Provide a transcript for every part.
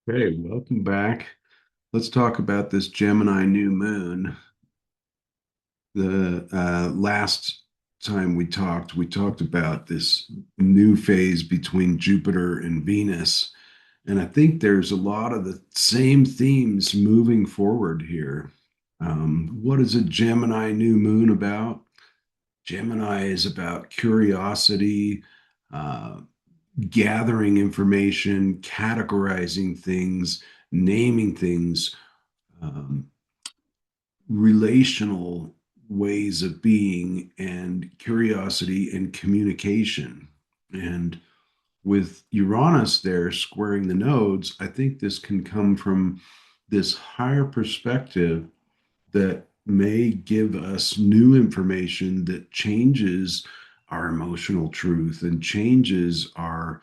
Hey, welcome back. Let's talk about this Gemini new moon. The last time we talked about this new phase between Jupiter and Venus. And I think there's a lot of the same themes moving forward here. What is a Gemini new moon about? Gemini is about curiosity, uh, gathering information, categorizing things, naming things, um, relational ways of being, and curiosity and communication. And with Uranus there squaring the nodes, I think this can come from this higher perspective that may give us new information that changes our emotional truth and changes our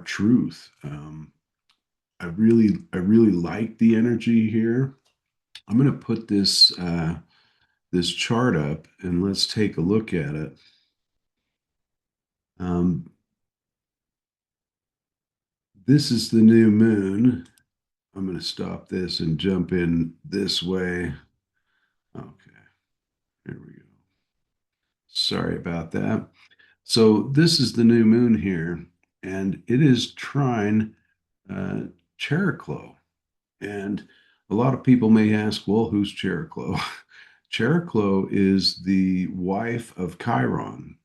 truth. I really like the energy here. I'm going to put this chart up and let's take a look at it. Um, this is the new moon. I'm going to stop this and jump in this way. Okay, here we go. Sorry about that. So this is the new moon here, and it is trine uh, Chariklo. And a lot of people may ask, well, who's Chariklo? Chariklo is the wife of Chiron,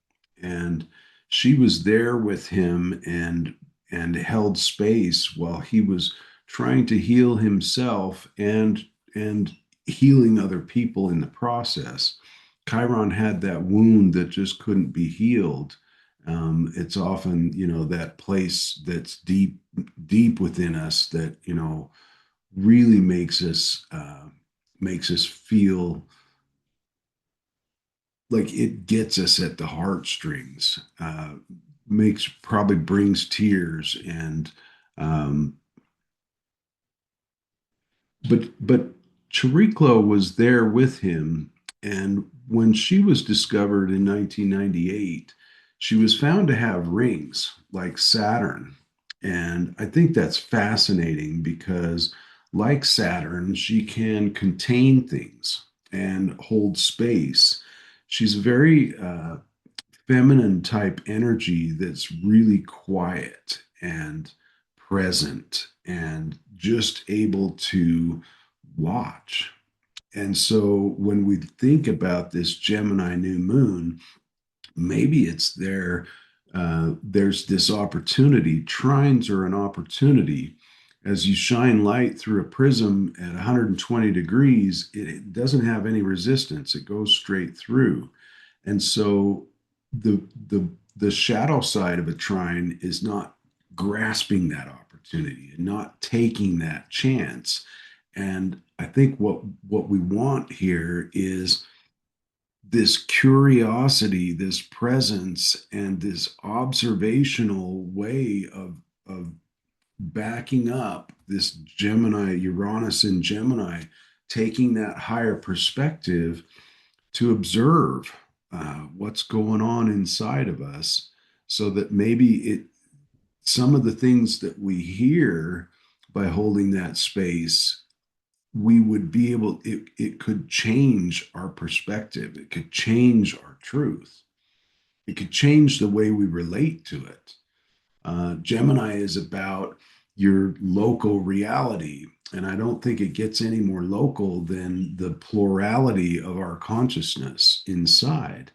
and she was there with him and held space while he was trying to heal himself and healing other people in the process. Chiron had that wound that just couldn't be healed. It's often, that place that's deep within us that, really makes us feel like it gets us at the heartstrings, makes probably brings tears and um, but Chiriclo was there with him, and when she was discovered in 1998, she was found to have rings like Saturn, and I think that's fascinating because, like Saturn, she can contain things and hold space. She's very feminine type energy that's really quiet and present and just able to watch. And so when we think about this Gemini new moon, maybe it's there. There's this opportunity. Trines are an opportunity. As you shine light through a prism at 120 degrees, it doesn't have any resistance. It goes straight through. And so the the the shadow side of a trine is not grasping that opportunity and not taking that chance. And I think what we want here is this curiosity, this presence, and this observational way of backing up this Gemini, Uranus and Gemini, taking that higher perspective to observe what's going on inside of us so that maybe some of the things that we hear by holding that space, we would be able, it could change our perspective. It could change our truth. It could change the way we relate to it. Gemini is about your local reality. And I don't think it gets any more local than the plurality of our consciousness inside.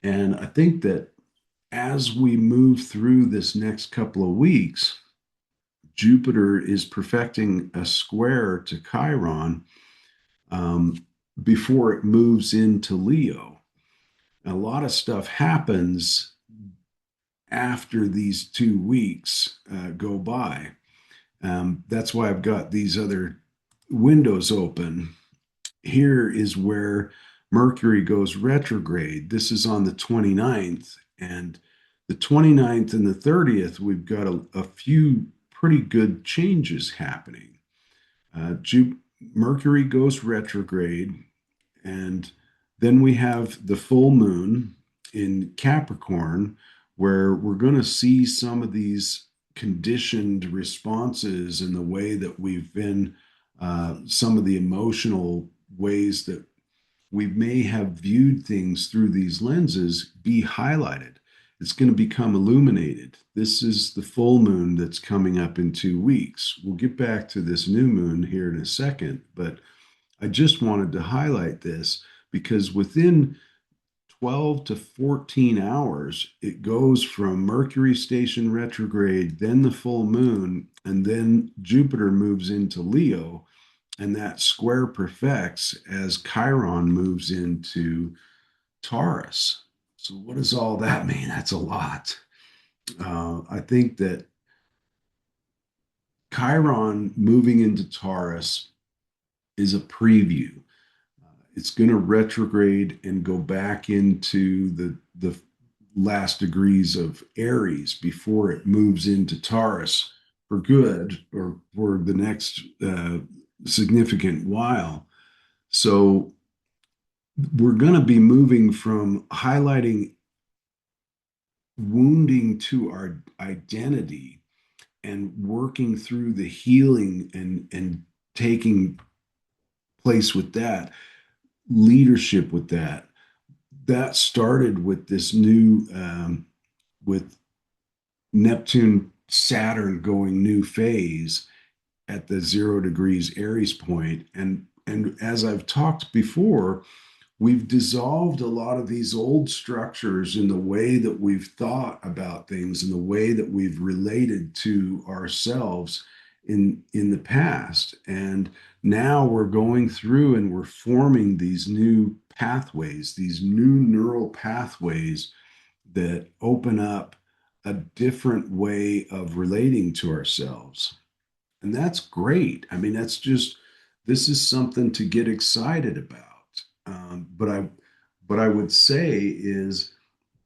And I think that as we move through this next couple of weeks, Jupiter is perfecting a square to Chiron before it moves into Leo. A lot of stuff happens after these 2 weeks go by. That's why I've got these other windows open. Here is where Mercury goes retrograde. This is on the 29th. And the 29th and the 30th, we've got a few pretty good changes happening. Mercury goes retrograde, and then we have the full moon in Capricorn, where we're going to see some of these conditioned responses and the way that we've been, some of the emotional ways that we may have viewed things through these lenses be highlighted. It's going to become illuminated. This is the full moon that's coming up in 2 weeks. We'll get back to this new moon here in a second, but I just wanted to highlight this because within 12 to 14 hours, it goes from Mercury station retrograde, then the full moon, and then Jupiter moves into Leo, and that square perfects as Chiron moves into Taurus. So, what does all that mean? That's a lot. I think that Chiron moving into Taurus is a preview. It's going to retrograde and go back into the last degrees of Aries before it moves into Taurus for good or for the next significant while. So we're going to be moving from highlighting wounding to our identity and working through the healing and taking place with that, leadership with that. That started with this new, with Neptune Saturn going new phase at the 0 degrees Aries point. And as I've talked before, we've dissolved a lot of these old structures in the way that we've thought about things and the way that we've related to ourselves in the past. And now we're going through and we're forming these new pathways, these new neural pathways that open up a different way of relating to ourselves. And that's great. I mean, that's just, this is something to get excited about. But I would say is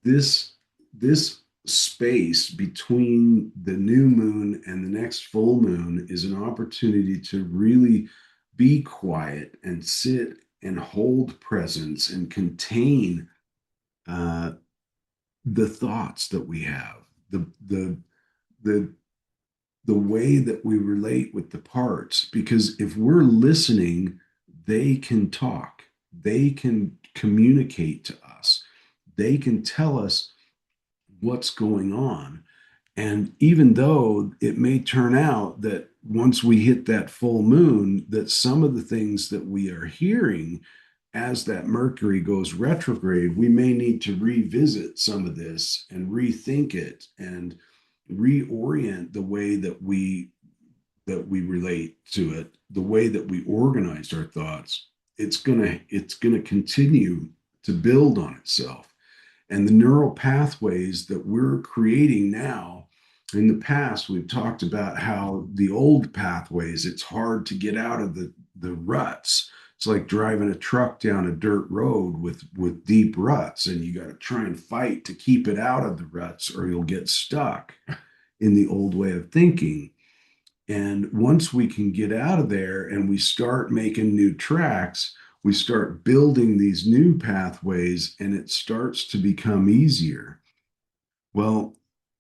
this this space between the new moon and the next full moon is an opportunity to really be quiet and sit and hold presence and contain uh, the thoughts that we have, the the way that we relate with the parts. Because if we're listening, they can talk, they can communicate to us, they can tell us what's going on. And even though it may turn out that once we hit that full moon, that some of the things that we are hearing as that Mercury goes retrograde, we may need to revisit some of this and rethink it and reorient the way that we relate to it, the way that we organized our thoughts. It's gonna continue to build on itself. And the neural pathways that we're creating now, in the past, we've talked about how the old pathways, it's hard to get out of the ruts. It's like driving a truck down a dirt road with deep ruts, and you got to try and fight to keep it out of the ruts, or you'll get stuck in the old way of thinking. And once we can get out of there and we start making new tracks, we start building these new pathways and it starts to become easier. Well,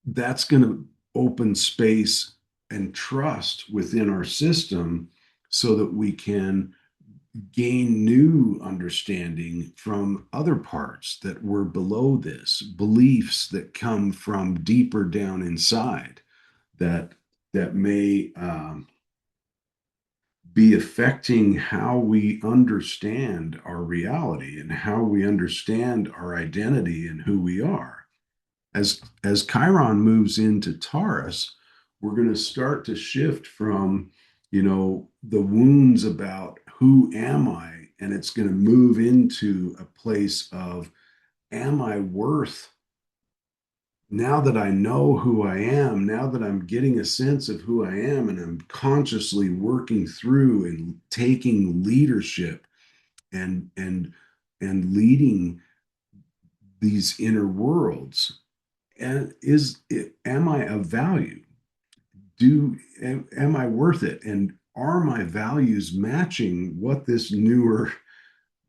that's going to open space and trust within our system so that we can gain new understanding from other parts that were below this, beliefs that come from deeper down inside that may be affecting how we understand our reality and how we understand our identity and who we are. As Chiron moves into Taurus, we're going to start to shift from, the wounds about who am I, and it's going to move into a place of, am I worth, now that I know who I am, now that I'm getting a sense of who I am, and I'm consciously working through and taking leadership and leading these inner worlds, and am I of value? Am I worth it? And are my values matching what this newer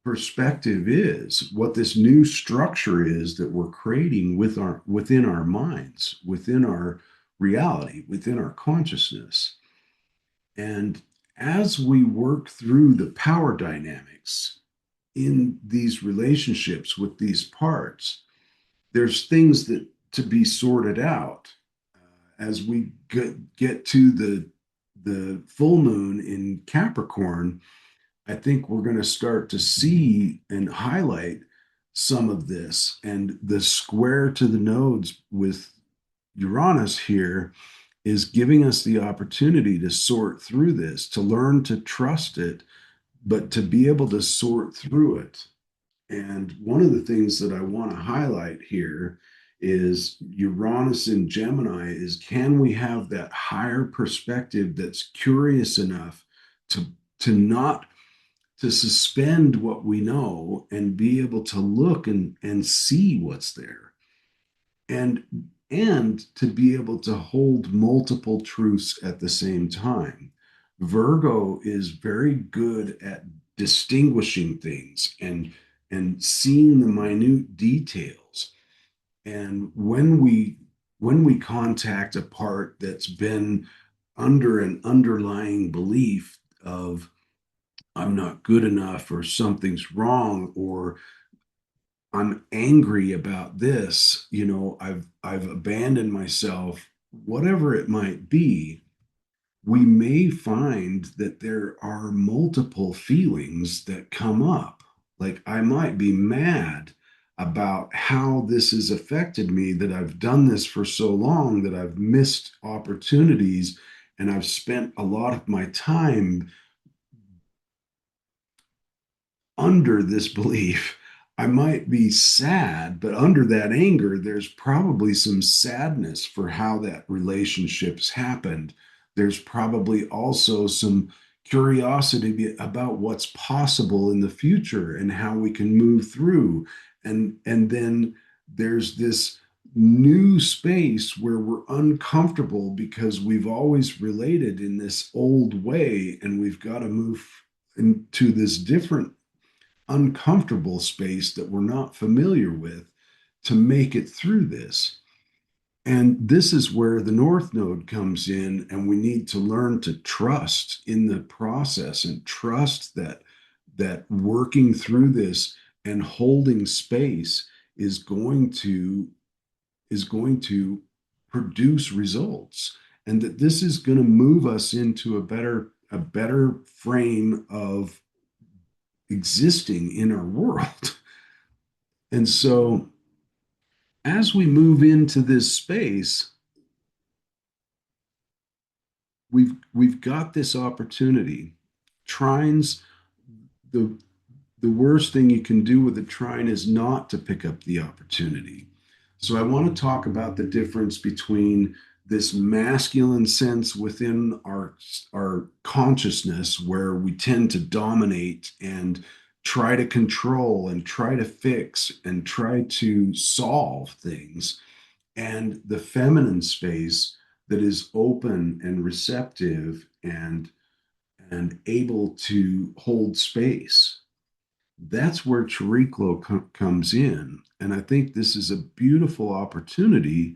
perspective is, what this new structure is that we're creating within our minds, within our reality, within our consciousness. And as we work through the power dynamics in these relationships with these parts, there's things that to be sorted out as we get to the full moon in Capricorn. I think we're going to start to see and highlight some of this, and the square to the nodes with Uranus here is giving us the opportunity to sort through this, to learn to trust it, but to be able to sort through it. And one of the things that I want to highlight here is Uranus in Gemini is, can we have that higher perspective that's curious enough to not to suspend what we know and be able to look and see what's there, and to be able to hold multiple truths at the same time. Virgo is very good at distinguishing things and seeing the minute details. And when we contact a part that's been under an underlying belief of I'm not good enough or something's wrong or I'm angry about this, I've abandoned myself, whatever it might be, we may find that there are multiple feelings that come up. Like I might be mad about how this has affected me, that I've done this for so long, that I've missed opportunities and I've spent a lot of my time under this belief. I might be sad, but under that anger, there's probably some sadness for how that relationship's happened. There's probably also some curiosity about what's possible in the future and how we can move through. And then there's this new space where we're uncomfortable because we've always related in this old way, and we've got to move into this different uncomfortable space that we're not familiar with to make it through this. And this is where the North Node comes in, and we need to learn to trust in the process and trust that working through this and holding space is going to produce results, and that this is going to move us into a better frame of existing in our world. And so as we move into this space, we've got this opportunity. Trines, the the worst thing you can do with a trine is not to pick up the opportunity. So I want to talk about the difference between this masculine sense within our consciousness, where we tend to dominate and try to control and try to fix and try to solve things, and the feminine space that is open and receptive and able to hold space. That's where Chiriclo comes in. And I think this is a beautiful opportunity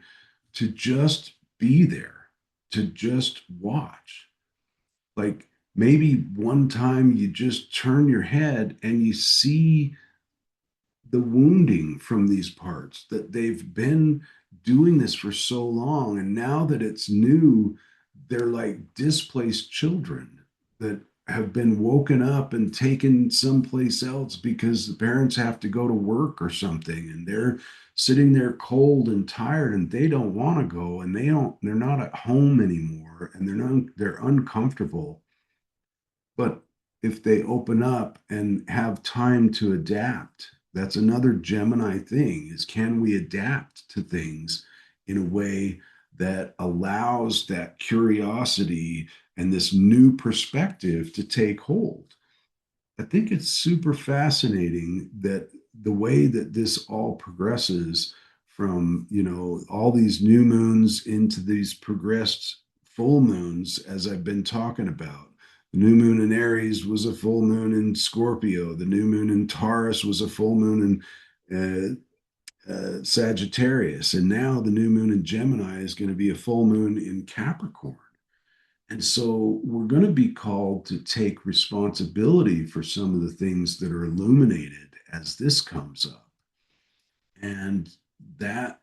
to just be there, to just watch. Like maybe one time you just turn your head and you see the wounding from these parts, that they've been doing this for so long. And now that it's new, they're like displaced children that have been woken up and taken someplace else because the parents have to go to work or something. And they're sitting there cold and tired and they don't want to go, and they're not at home anymore, and they're uncomfortable. But if they open up and have time to adapt, that's another Gemini thing, is can we adapt to things in a way that allows that curiosity and this new perspective to take hold? I think it's super fascinating that the way that this all progresses from, all these new moons into these progressed full moons, as I've been talking about. The new moon in Aries was a full moon in Scorpio. The new moon in Taurus was a full moon in Sagittarius, and now the new moon in Gemini is going to be a full moon in Capricorn. And so we're going to be called to take responsibility for some of the things that are illuminated as this comes up. And that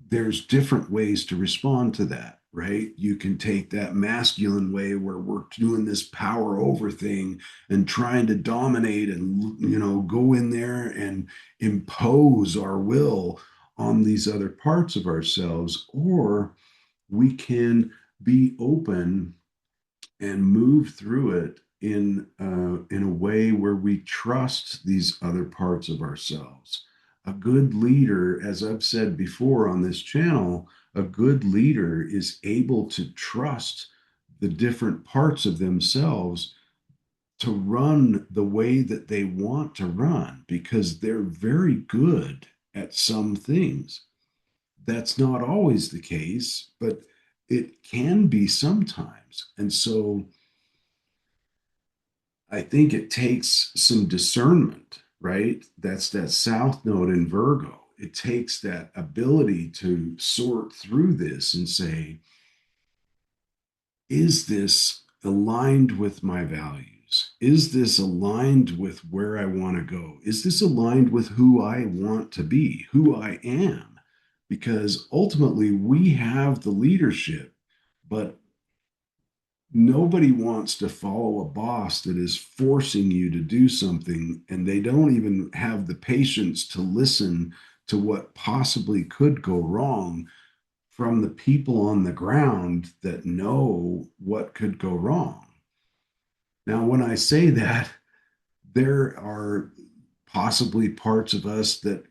there's different ways to respond to that, right? You can take that masculine way where we're doing this power over thing and trying to dominate and, go in there and impose our will on these other parts of ourselves, or we can be open and move through it in a way where we trust these other parts of ourselves. A good leader, as I've said before on this channel, a good leader is able to trust the different parts of themselves to run the way that they want to run because they're very good at some things. That's not always the case, but it can be sometimes. And so I think it takes some discernment, right? That's that South Node in Virgo. It takes that ability to sort through this and say, is this aligned with my values? Is this aligned with where I want to go? Is this aligned with who I want to be, who I am? Because ultimately, we have the leadership, but nobody wants to follow a boss that is forcing you to do something and they don't even have the patience to listen to what possibly could go wrong from the people on the ground that know what could go wrong. Now, when I say that, there are possibly parts of us that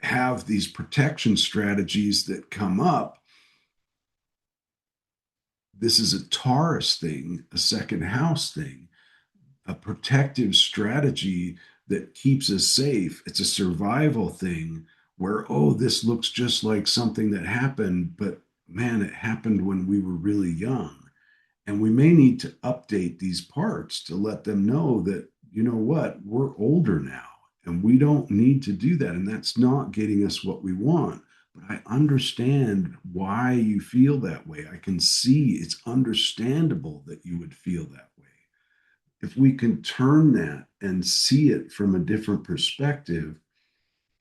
have these protection strategies that come up. This is a Taurus thing, a second house thing, a protective strategy that keeps us safe. It's a survival thing where, oh, this looks just like something that happened, but man, it happened when we were really young. And we may need to update these parts to let them know that, you know what, we're older now and we don't need to do that. And that's not getting us what we want. But I understand why you feel that way. I can see it's understandable that you would feel that way. If we can turn that and see it from a different perspective,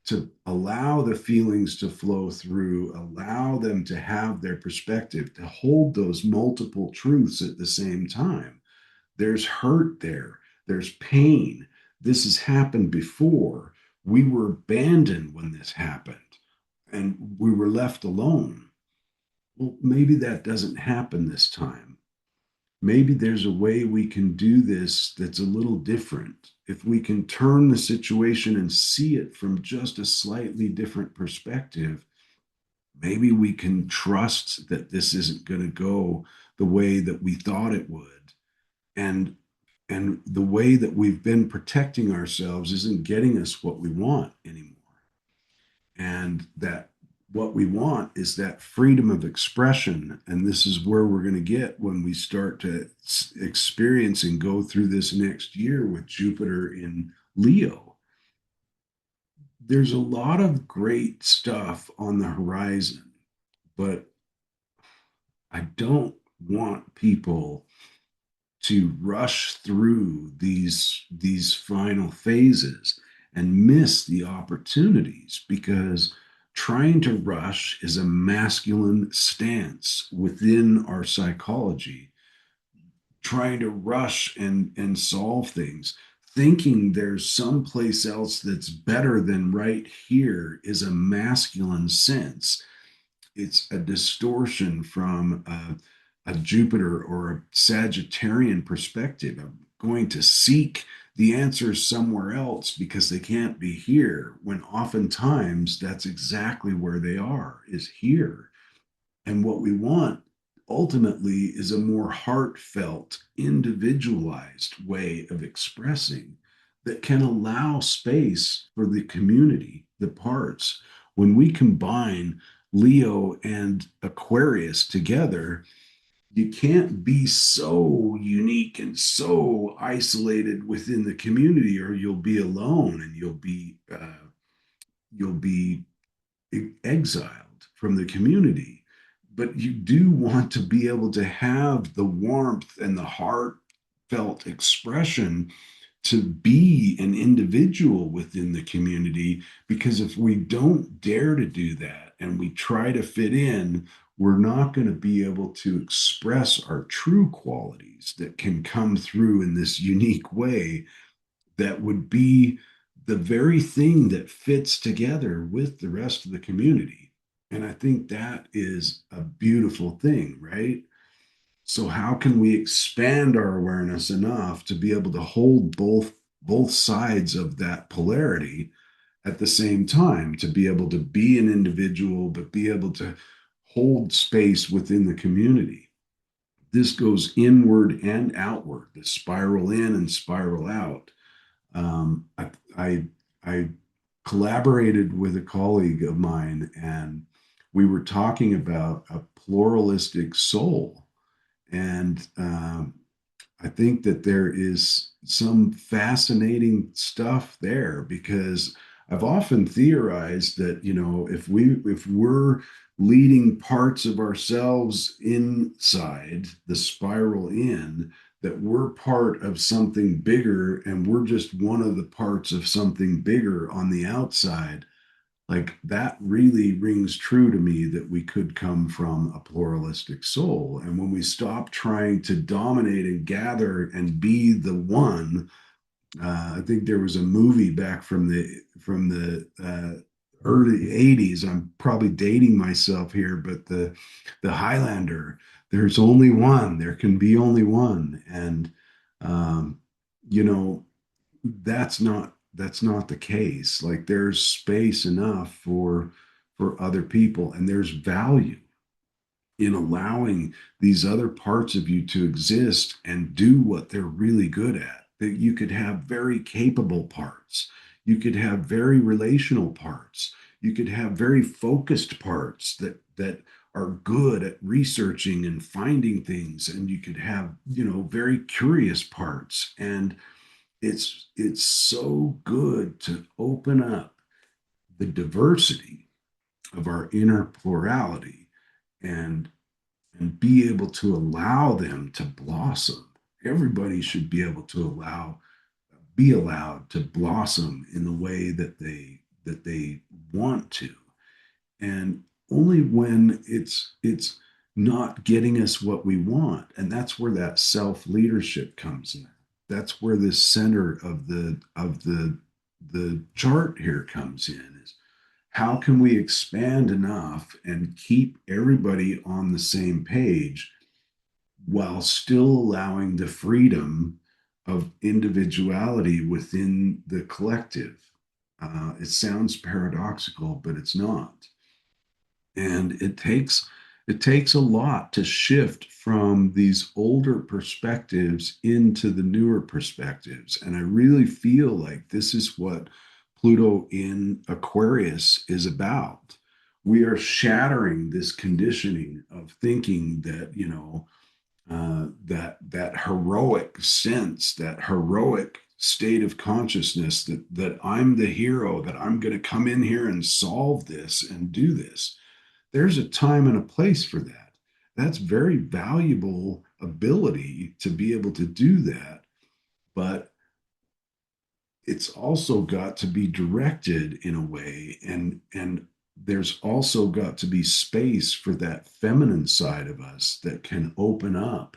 to allow the feelings to flow through, allow them to have their perspective, to hold those multiple truths at the same time. There's hurt there, there's pain. This has happened before. We were abandoned when this happened and we were left alone. Well, maybe that doesn't happen this time. Maybe there's a way we can do this that's a little different. If we can turn the situation and see it from just a slightly different perspective, maybe we can trust that this isn't going to go the way that we thought it would. And the way that we've been protecting ourselves isn't getting us what we want anymore. And that what we want is that freedom of expression. And this is where we're going to get when we start to experience and go through this next year with Jupiter in Leo. There's a lot of great stuff on the horizon, but I don't want people to rush through these final phases and miss the opportunities because trying to rush is a masculine stance within our psychology. Trying to rush and solve things, thinking there's someplace else that's better than right here is a masculine sense. It's a distortion from a Jupiter or a Sagittarian perspective. I'm going to seek the answers somewhere else because they can't be here, when oftentimes that's exactly where they are, is here. And what we want ultimately is a more heartfelt, individualized way of expressing that can allow space for the community, the parts. When we combine Leo and Aquarius together, you can't be so unique and so isolated within the community, or you'll be alone and you'll be you'll be exiled from the community. But you do want to be able to have the warmth and the heartfelt expression to be an individual within the community. Because if we don't dare to do that and we try to fit in, we're not going to be able to express our true qualities that can come through in this unique way that would be the very thing that fits together with the rest of the community. And I think that is a beautiful thing, right? So how can we expand our awareness enough to be able to hold both sides of that polarity at the same time, to be able to be an individual but be able to hold space within the community? This goes inward and outward, the spiral in and spiral out. um, I, I, I collaborated with a colleague of mine, and we were talking about a pluralistic soul. And I think that there is some fascinating stuff there, because I've often theorized that, if we're leading parts of ourselves inside the spiral in, that we're part of something bigger and we're just one of the parts of something bigger on the outside. Like, that really rings true to me, that we could come from a pluralistic soul. And when we stop trying to dominate and gather and be the one, I think there was a movie back from the early 80s. I'm probably dating myself here, but the Highlander, there's only one, there can be only one. And um, you know, that's not the case. Like, there's space enough for other people, and there's value in allowing these other parts of you to exist and do what they're really good at. That you could have very capable parts, you could have very relational parts, you could have very focused parts that are good at researching and finding things, and you could have, very curious parts. And it's so good to open up the diversity of our inner plurality, and be able to allow them to blossom. Everybody should be able to be allowed to blossom in the way that they want to. And only when it's not getting us what we want. And that's where that self leadership comes in. That's where the center of the chart here comes in, is how can we expand enough and keep everybody on the same page while still allowing the freedom of individuality within the collective. It sounds paradoxical, but it's not. And it takes a lot to shift from these older perspectives into the newer perspectives. And I really feel like this is what Pluto in Aquarius is about. We are shattering this conditioning of thinking that, that heroic sense, that heroic state of consciousness, that I'm the hero, that I'm going to come in here and solve this and do this. There's a time and a place for that. That's very valuable ability to be able to do that, but it's also got to be directed in a way, and there's also got to be space for that feminine side of us that can open up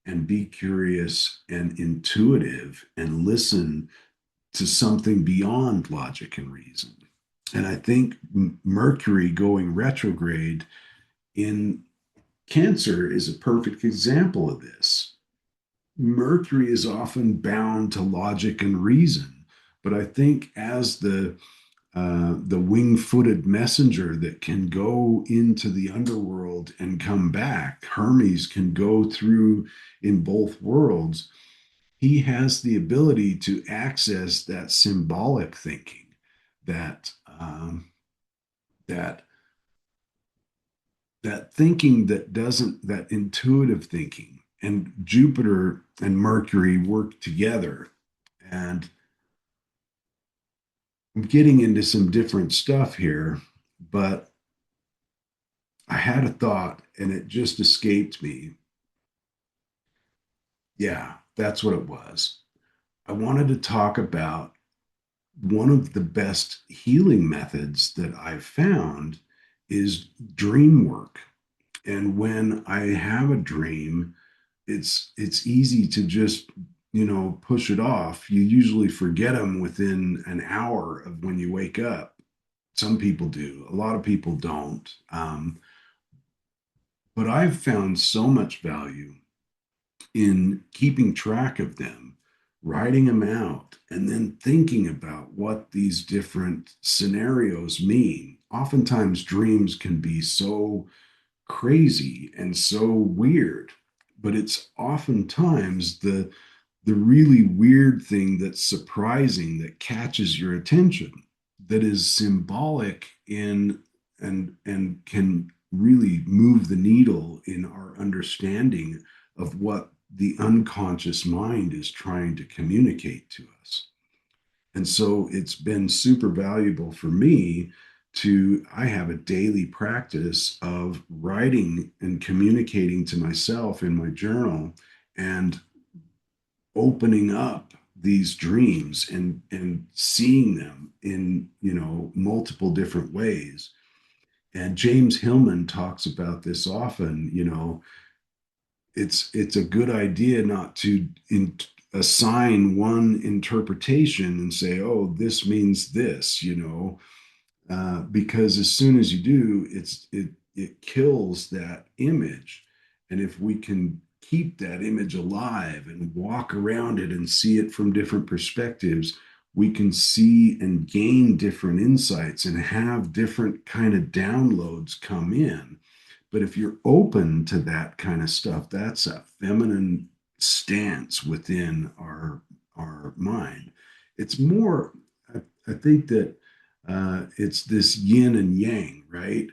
and be curious and intuitive and listen to something beyond logic and reason. And I think Mercury going retrograde in Cancer is a perfect example of this. Mercury is often bound to logic and reason, but I think as the wing-footed messenger that can go into the underworld and come back, Hermes can go through in both worlds. He has the ability to access that symbolic thinking, that that that thinking that doesn't, that intuitive thinking. And Jupiter and Mercury work together, and I'm getting into some different stuff here, but I had a thought and it just escaped me. Yeah, that's what it was. I wanted to talk about one of the best healing methods that I've found is dream work. And when I have a dream, it's easy to just, push it off. You usually forget them within an hour of when you wake up. Some people do, a lot of people don't. But I've found so much value in keeping track of them, writing them out, and then thinking about what these different scenarios mean. Oftentimes, dreams can be so crazy and so weird, but it's oftentimes the really weird thing that's surprising that catches your attention, that is symbolic in and can really move the needle in our understanding of what the unconscious mind is trying to communicate to us. And so it's been super valuable for me I have a daily practice of writing and communicating to myself in my journal and opening up these dreams and seeing them in, multiple different ways. And James Hillman talks about this often. It's a good idea not to assign one interpretation and say, oh, this means this, because as soon as you do, it kills that image. And if we can keep that image alive and walk around it and see it from different perspectives, we can see and gain different insights and have different kind of downloads come in. But if you're open to that kind of stuff, that's a feminine stance within our mind. It's more, I think that it's this yin and yang, right?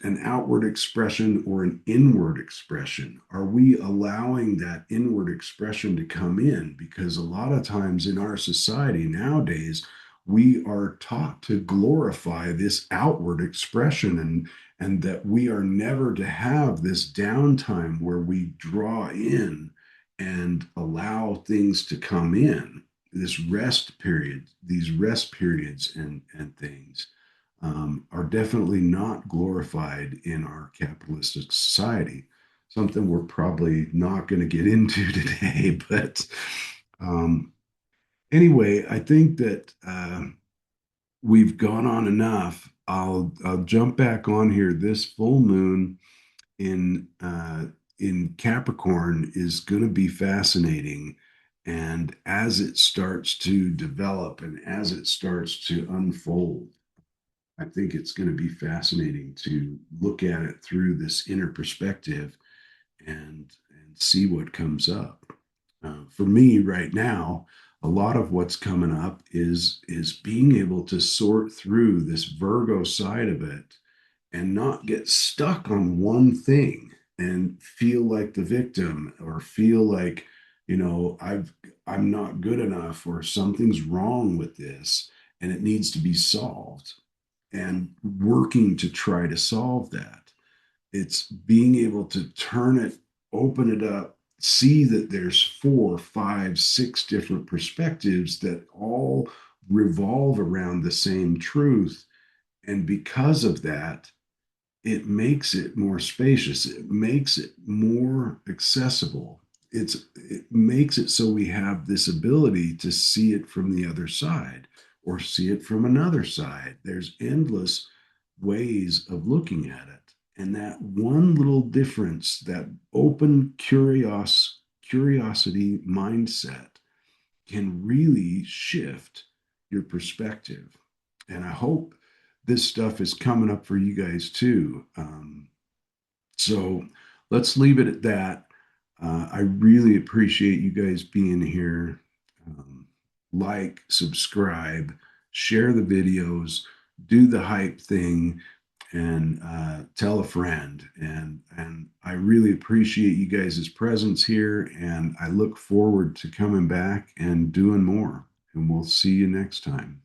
An outward expression or an inward expression. Are we allowing that inward expression to come in? Because a lot of times in our society nowadays, we are taught to glorify this outward expression and that we are never to have this downtime where we draw in and allow things to come in, this rest period, these rest periods and things are definitely not glorified in our capitalistic society. Something we're probably not going to get into today, but um, anyway, I think that we've gone on enough. I'll jump back on here. This full moon in Capricorn is going to be fascinating. And as it starts to develop and as it starts to unfold, I think it's going to be fascinating to look at it through this inner perspective and see what comes up. For me right now, a lot of what's coming up is being able to sort through this Virgo side of it and not get stuck on one thing and feel like the victim or feel like, I'm not good enough or something's wrong with this and it needs to be solved and working to try to solve that. It's being able to turn it, open it up, see that there's four, five, six different perspectives that all revolve around the same truth. And because of that, it makes it more spacious. It makes it more accessible. It makes it so we have this ability to see it from the other side or see it from another side. There's endless ways of looking at it. And that one little difference, that open curiosity mindset can really shift your perspective. And I hope this stuff is coming up for you guys too. So let's leave it at that. I really appreciate you guys being here. Like, subscribe, share the videos, do the hype thing, and tell a friend. And I really appreciate you guys' presence here. And I look forward to coming back and doing more. And we'll see you next time.